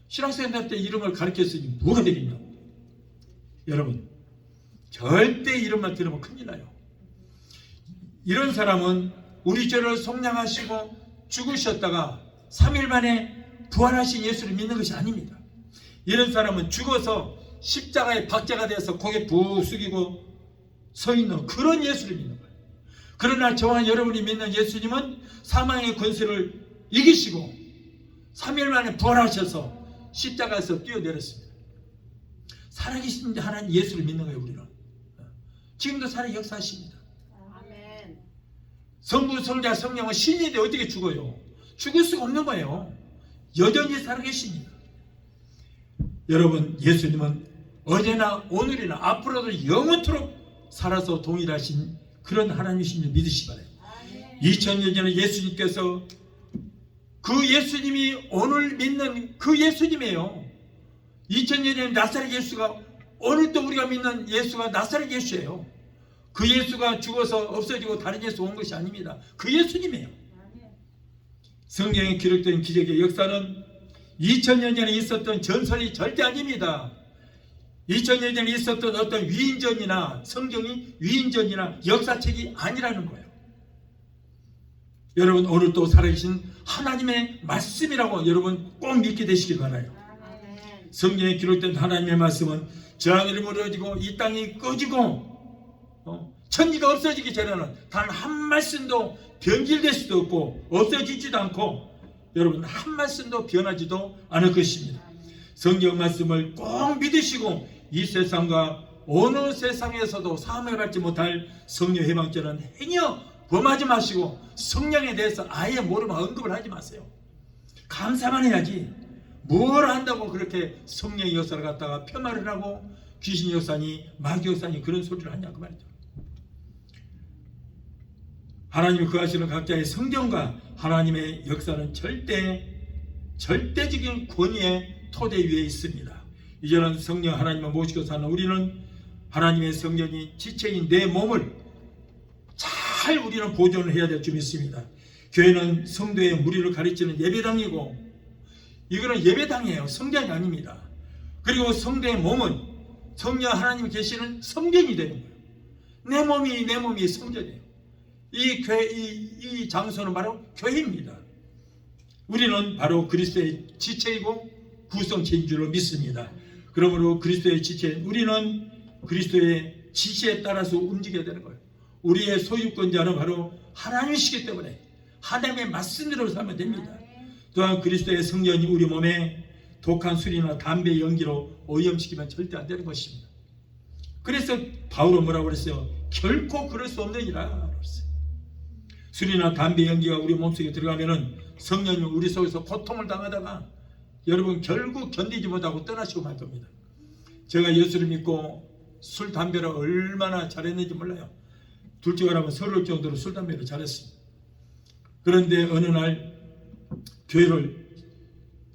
[SPEAKER 1] 신학생들 때 이런 걸 가르쳤으니 뭐가 되겠냐고. 여러분 절대 이런 말 들으면 큰일 나요. 이런 사람은 우리 죄를 속량하시고 죽으셨다가 3일 만에 부활하신 예수를 믿는 것이 아닙니다. 이런 사람은 죽어서 십자가에 박제가 되어서 고개 푹 숙이고 서 있는 그런 예수를 믿는 거예요. 그러나 저와 여러분이 믿는 예수님은 사망의 권세를 이기시고 3일 만에 부활하셔서 십자가에서 뛰어내렸습니다. 살아계신 하나님 예수를 믿는 거예요. 우리는 지금도 살아 역사하십니다.
[SPEAKER 2] 아멘.
[SPEAKER 1] 성부, 성자, 성령은 신인데 어떻게 죽어요? 죽을 수가 없는 거예요. 여전히 살아계십니다. 여러분 예수님은 어제나 오늘이나 앞으로도 영원토록 살아서 동일하신 그런 하나님이신 줄 믿으시 바라요. 2000년 전에 예수님께서 그 예수님이 오늘 믿는 그 예수님이에요. 2000년 전에 나사렛 예수가 오늘도 우리가 믿는 예수가 나사렛 예수예요. 그 예수가 죽어서 없어지고 다른 예수 온 것이 아닙니다. 그 예수님이에요. 성경에 기록된 기적의 역사는 2000년 전에 있었던 전설이 절대 아닙니다. 2000년 전에 있었던 어떤 위인전이나 성경이 위인전이나 역사책이 아니라는 거예요. 여러분 오늘 또 살아계신 하나님의 말씀이라고 여러분 꼭 믿게 되시길 바라요. 성경에 기록된 하나님의 말씀은 저 하늘이 무너지고 이 땅이 꺼지고 천지가 없어지기 전에는 단 한 말씀도 변질될 수도 없고 없어지지도 않고 여러분 한 말씀도 변하지도 않을 것입니다. 성경 말씀을 꼭 믿으시고 이 세상과 어느 세상에서도 사함을 받지 못할 성령 해방죄는 행여 범하지 마시고 성령에 대해서 아예 모르면 언급을 하지 마세요. 감사만 해야지 뭘 한다고 그렇게 성령의 역사를 갖다가 폄하를 하고 귀신 역사니 마귀 역사니 그런 소리를 하냐 그 말이죠. 하나님이 구하시는 각자의 성경과 하나님의 역사는 절대적인 권위의 토대 위에 있습니다. 이제는 성령 하나님을 모시고 사는 우리는 하나님의 성령이 지체인 내 몸을 잘 우리는 보존을 해야 될 줄 믿습니다. 교회는 성도의 무리를 가르치는 예배당이고 이거는 예배당이에요. 성전이 아닙니다. 그리고 성도의 몸은 성령 하나님이 계시는 성전이 되는 거예요. 내 몸이 성전이에요. 이 교회, 이 장소는 바로 교회입니다. 우리는 바로 그리스도의 지체이고 구성체인 줄로 믿습니다. 그러므로 그리스도의 지체인 우리는 그리스도의 지시에 따라서 움직여야 되는 거예요. 우리의 소유권자는 바로 하나님이시기 때문에 하나님의 말씀대로 살면 됩니다. 또한 그리스도의 성령이 우리 몸에 독한 술이나 담배 연기로 오염시키면 절대 안 되는 것입니다. 그래서 바울은 뭐라고 그랬어요? 결코 그럴 수 없느니라 그랬어요. 술이나 담배 연기가 우리 몸속에 들어가면은 성령님 우리 속에서 고통을 당하다가 여러분 결국 견디지 못하고 떠나시고 말 겁니다. 제가 예수를 믿고 술 담배를 얼마나 잘했는지 몰라요. 둘째가 라면 서러울 정도로 술 담배를 잘했습니다. 그런데 어느 날 교회를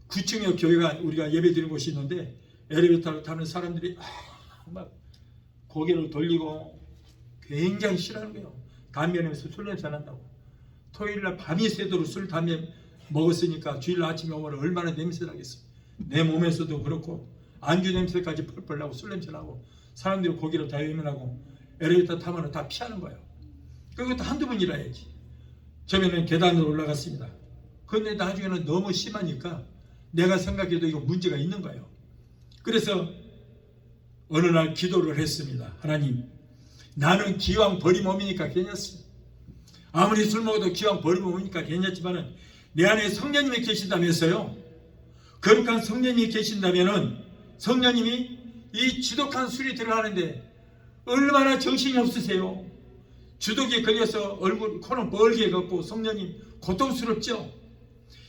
[SPEAKER 1] 9층의 교회가 우리가 예배 드리는 곳이 있는데 엘리베이터를 타는 사람들이 막 고개를 돌리고 굉장히 싫어하는 거예요. 담배 냄새, 술 냄새 난다고. 토요일날 밤이 새도록 술 담배 먹었으니까 주일날 아침에 오면 얼마나 냄새 나겠어. 내 몸에서도 그렇고 안주 냄새까지 펄펄 나고 술 냄새 나고 사람들이 고개를 다 외면하고 엘리베이터 타면 다 피하는 거예요. 그것도 한두 번이라 해야지. 처음에는 계단으로 올라갔습니다. 그런데 나중에는 너무 심하니까 내가 생각해도 이거 문제가 있는 거예요. 그래서 어느 날 기도를 했습니다. 하나님, 나는 기왕 버린 몸이니까 괜찮습니다. 아무리 술 먹어도 기왕 버린 몸이니까 괜찮지만은 내 안에 성령님이 계신다면서요. 거룩한 성령님이 계신다면은 성령님이 이 지독한 술이 들어가는데 얼마나 정신이 없으세요. 주독에 걸려서 얼굴 코는 벌게 걷고 성령님 고통스럽죠.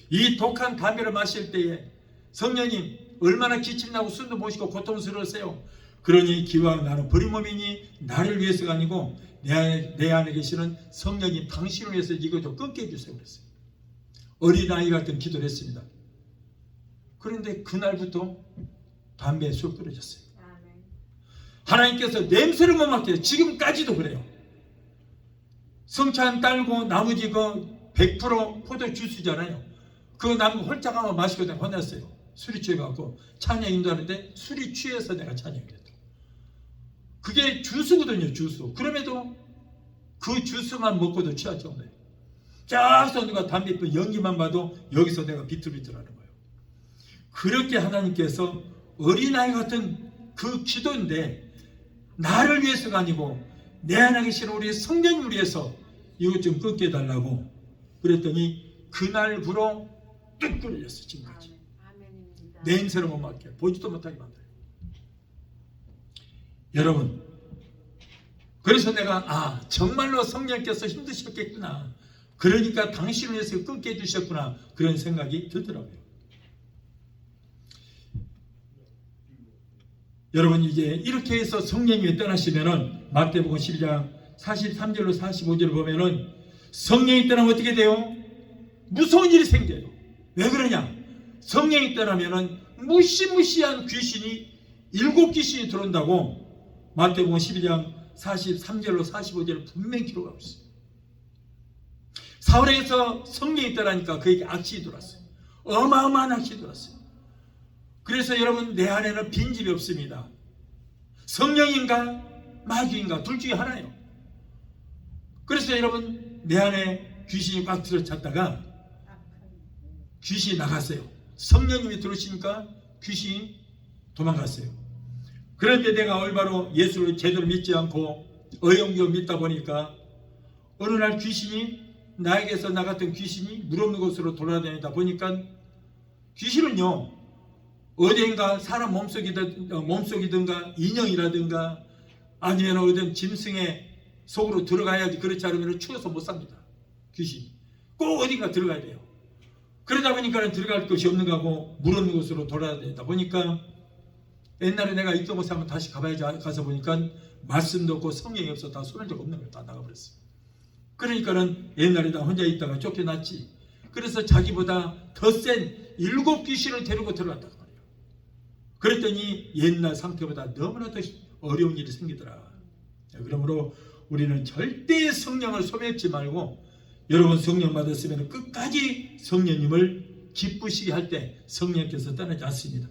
[SPEAKER 1] 이 독한 담배를 마실 때에 성령님 얼마나 기침나고 숨도 못 쉬고 고통스러우세요. 그러니 기왕 나는 버린 몸이니 나를 위해서가 아니고 내 안에 계시는 성령님 당신을 위해서 이거 좀 끊게 해주세요. 그랬어요. 어린아이 같은 기도를 했습니다. 그런데 그날부터 담배에 쑥 끊어졌어요. 하나님께서 냄새를 못 맡게 지금까지도 그래요. 성찬 딸고 나머지 그 100% 포도 주스잖아요. 그 나무 홀짝 한번 마시고 내가 혼났어요. 술이 취해갖고 찬양 인도하는데 술이 취해서 내가 찬양을 했다. 그게 주스거든요. 주스. 그럼에도 그 주스만 먹고도 취할 정도예요. 쫙 누가 담배 연기만 봐도 여기서 내가 비틀비틀하는 거예요. 그렇게 하나님께서 어린아이 같은 그 기도인데 나를 위해서가 아니고 내 안에 계신 우리 성령님을 위해서 이것 좀 끊게 해달라고 그랬더니 그날부로 뚝 끊어졌어요. 지금까지. 냄새를 못 맡게 보지도 못하게 만들어요. 여러분, 그래서 내가 정말로 성령께서 힘드셨겠구나. 그러니까 당신을 위해서 끊게 해주셨구나. 그런 생각이 들더라고요. 여러분, 이제 이렇게 해서 성령님이 떠나시면은 마태복음 12장 43절로 45절을 보면은 성령이 떠나면 어떻게 돼요? 무서운 일이 생겨요. 왜 그러냐? 성령이 떠나면은 무시무시한 귀신이 7귀신이 들어온다고 마태복음 12장 43절로 45절을 분명히 기록하고 있어요. 사울에게서 성령이 떠나니까 그에게 악취가 들어왔어요. 어마어마한 악취가 들어왔어요. 그래서 여러분, 내 안에는 빈집이 없습니다. 성령인가 마귀인가 둘 중에 하나예요. 그래서 여러분, 내 안에 귀신이 꽉 들어찼다가 귀신이 나갔어요. 성령님이 들어오시니까 귀신이 도망갔어요. 그런데 내가 올바로 예수를 제대로 믿지 않고 어영부영 믿다 보니까 어느 날 귀신이 나에게서 나갔던 귀신이 물 없는 곳으로 돌아다니다 보니까 귀신은요 어딘가 사람 몸속이든가 인형이라든가 아니면 어떤 짐승의 속으로 들어가야지. 그렇지 않으면 추워서 못 삽니다. 귀신이 꼭 어딘가 들어가야 돼요. 그러다 보니까 들어갈 곳이 없는 거고 물 없는 곳으로 돌아다니다 보니까 옛날에 내가 있던 곳에 한번 다시 가봐야지. 가서 보니까 말씀도 없고 성령이 없어 다 손을 적 없는 걸 다 나가버렸어요. 그러니까는 옛날에 나 혼자 있다가 쫓겨났지. 그래서 자기보다 더 센 7귀신을 데리고 들어갔단 말이에요. 그랬더니 옛날 상태보다 너무나 더 어려운 일이 생기더라. 그러므로 우리는 절대 성령을 소멸치 말고 여러분 성령 받았으면 끝까지 성령님을 기쁘시게 할 때 성령께서 떠나지 않습니다.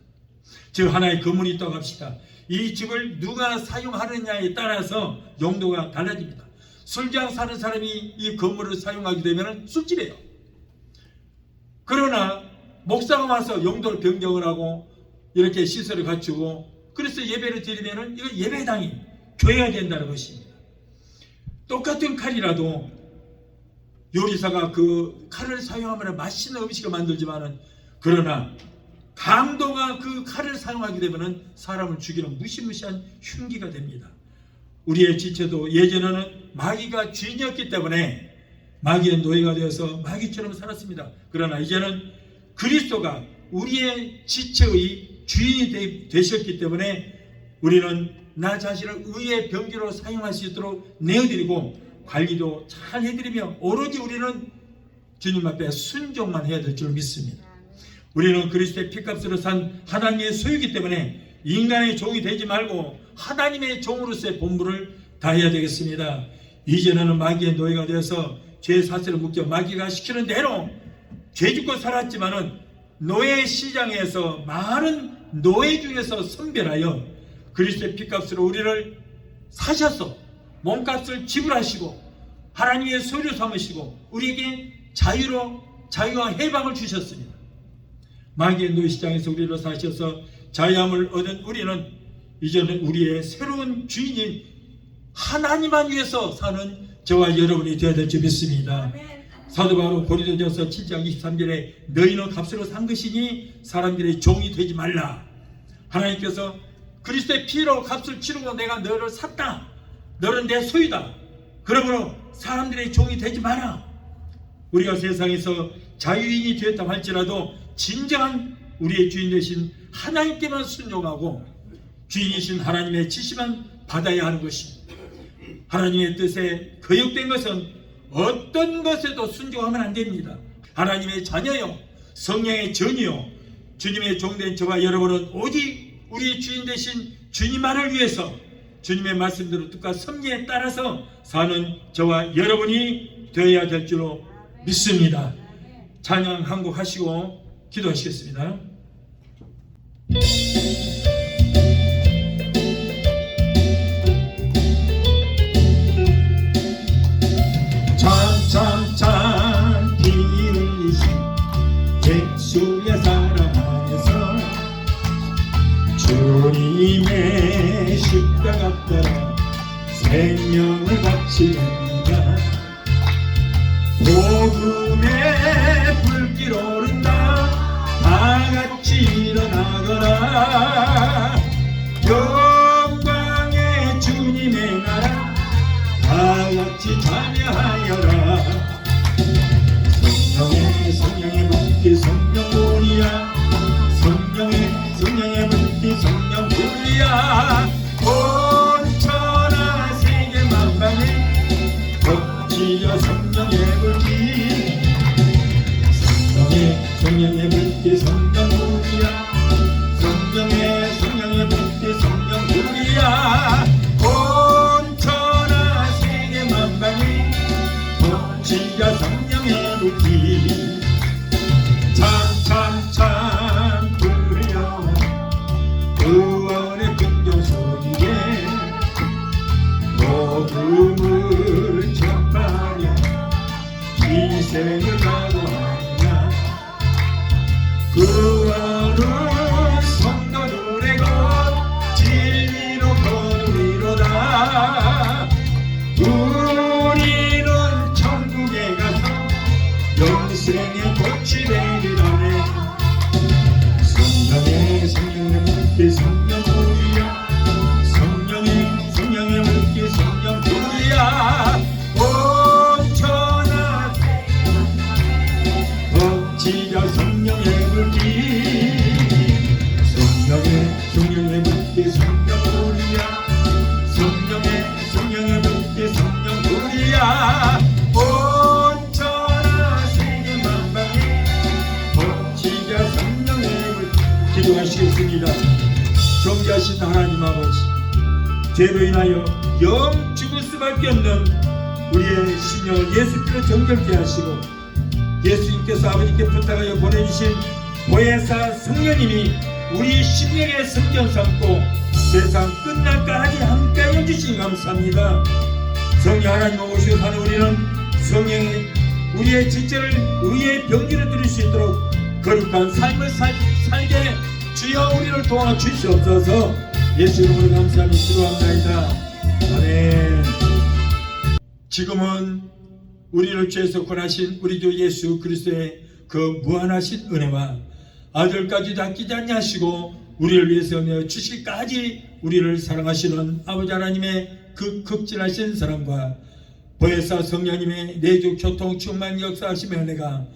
[SPEAKER 1] 즉 하나의 건물이 있다고 합시다. 이 집을 누가 사용하느냐에 따라서 용도가 달라집니다. 술장 사는 사람이 이 건물을 사용하게 되면 술집이에요. 그러나 목사가 와서 용도를 변경을 하고 이렇게 시설을 갖추고 그래서 예배를 드리면 이거 예배당이 교회가 된다는 것입니다. 똑같은 칼이라도 요리사가 그 칼을 사용하면 맛있는 음식을 만들지만은 그러나 강도가 그 칼을 사용하게 되면 사람을 죽이는 무시무시한 흉기가 됩니다. 우리의 지체도 예전에는 마귀가 주인이었기 때문에 마귀의 노예가 되어서 마귀처럼 살았습니다. 그러나 이제는 그리스도가 우리의 지체의 주인이 되셨기 때문에 우리는 나 자신을 의의 병기로 사용할 수 있도록 내어드리고 관리도 잘 해드리며 오로지 우리는 주님 앞에 순종만 해야 될 줄 믿습니다. 우리는 그리스도의 피값으로 산 하나님의 소유이기 때문에 인간의 종이 되지 말고 하나님의 종으로서의 본분을 다해야 되겠습니다. 이제는 마귀의 노예가 되어서 죄 사슬을 묶여 마귀가 시키는 대로 죄 짓고 살았지만은 노예 시장에서 많은 노예 중에서 선별하여 그리스도의 피값으로 우리를 사셔서 몸값을 지불하시고 하나님의 소유를 삼으시고 우리에게 자유와 해방을 주셨습니다. 마귀의 노예 시장에서 우리를 사셔서 자유함을 얻은 우리는 이제는 우리의 새로운 주인인 하나님만 위해서 사는 저와 여러분이 되어야 될 줄 믿습니다. 사도 바로 고린도전서 7장 23절에 너희는 값으로 산 것이니 사람들의 종이 되지 말라. 하나님께서 그리스도의 피로 값을 치르고 내가 너를 샀다. 너는 내 소유다. 그러므로 사람들의 종이 되지 마라. 우리가 세상에서 자유인이 되었다 할지라도 진정한 우리의 주인 되신 하나님께만 순종하고 주인이신 하나님의 지시만 받아야 하는 것입니다. 하나님의 뜻에 거역된 것은 어떤 것에도 순종하면 안 됩니다. 하나님의 자녀요 성령의 전이요 주님의 종된 저와 여러분은 오직 우리의 주인 되신 주님만을 위해서 주님의 말씀대로 뜻과 섭리에 따라서 사는 저와 여러분이 되어야 될 줄로 믿습니다. 찬양 한 곡 하시고 기도하시겠습니다. 참 피 흘리신 예수의 사랑 안에서 주님의 십자가 따라 생명을 바칩니다. 복음의 불길 오른다 다같이 일어나거라. 영광의 주님의 나라 다같이 찬양하여라. 성령의 불길 성령불이야. 성령의 불길 성령불이야. 온 천하 세계 만방에 덮치려 성령의 불길. 성령의 불길 성령불이야. 성령의 불길 성령불이야. 온 천하 세계 만방에 덮치려 성령의 불길. 참 불려 구원의 긍정 소리에 복음을 전파하며 희생을 각오하느냐. 구원은 성도들의 것 진리로 거두리로다. 우리는 천국에 가서 영생의 꽃이 되리라네. 성령의 물길 성령불이야. 성령의 물길 성령불이야. 온 천하 덮치려 성령의 물길. 성령의 물길 성령불이야. 성령의 물길 성령불이야. 온 천하 세계 만방에 덮치려 성령의 물길. 기도하시겠습니다. 존귀하신 하나님 아버지, 죄로 인하여 영 죽을 수밖에 없는 우리의 심령을 예수께로 정결케 하시고 예수님께서 아버지께 부탁하여 보내주신 보혜사 성령님이 우리 심령의 성전 삼고 세상 끝날까지 함께하여 주시니 감사합니다. 성령 하나님 오시고 사는 우리는 성령의 우리의 지체를 의의 병기로 드릴 수 있도록 거룩한 삶을 살게 주여 우리를 도와주시옵소서. 예수 이름으로 감사하며 기도합나이다. 아멘. 지금은 우리를 죄에서 구원하신 우리 주 예수 그리스도의 그 무한하신 은혜와 아들까지도 아끼지 아니하시고 우리를 위해서 내어 주시기까지 우리를 사랑하시는 아버지 하나님의 그 극진하신 사랑과 보혜사 성령님의 내주 교통 충만 역사하시며 은혜가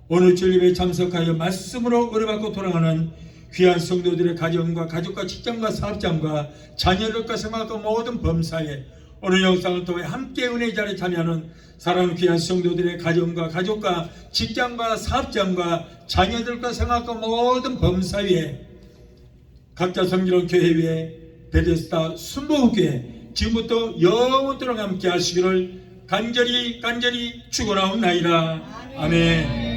[SPEAKER 1] 오늘 주일에 참석하여 말씀으로 은혜받고 돌아가는 귀한 성도들의 가정과 가족과 직장과 사업장과 자녀들과 생각과 모든 범사에 오늘 영상을 통해 함께 은혜 자리에 참여하는 사랑하는 귀한 성도들의 가정과 가족과 직장과 사업장과 자녀들과 생각과 모든 범사에 각자 섬기는 교회 위에 베데스다 순복음교회 지금부터 영원토록 함께 하시기를 간절히 축원하옵나이다. 아멘.